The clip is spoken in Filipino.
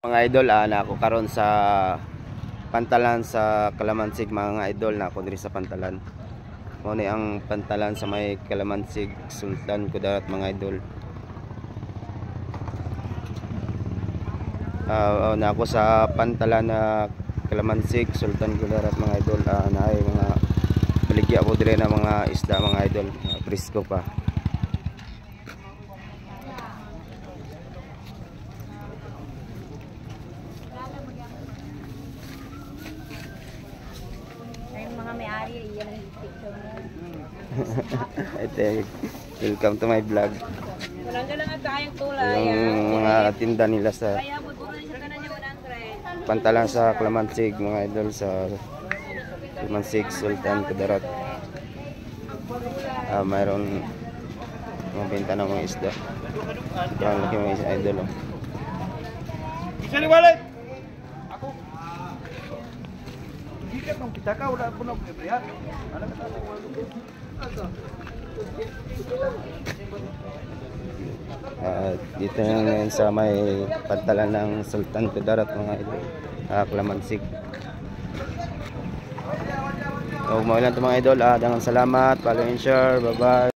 Mga idol, na ako karon sa pantalan sa Kalamansig mga idol, na ako diri sa pantalan. Mo ni ang pantalan sa may Kalamansig, Sultan Kudarat mga idol. Na ako sa pantalan na Kalamansig, Sultan Kudarat mga idol. Na ay mga baligya ko dire na mga isda mga idol, presko pa. Mga may-ari, iyan ang picture mo. Ito, welcome to my vlog. Walang lang at tayong tulay. Yung mga tinda nila sa Kaya buto na siya kanan niya 100. pantalan sa Kalamansig mga idol, sa Kalamansig, Sultan Kudarat. Mayroon mga benta ng mga isda. Ang laki mga isda idol. Bisa diwalet. Ako. Jika nang kita ka wala po nang prebriya. Ano ka sa dito ngayon sa may pantalan ng Sultan Kudarat mga idol, Kalamansig. Huwag mawala ito mga idol. Dagang salamat, follow and share, bye bye.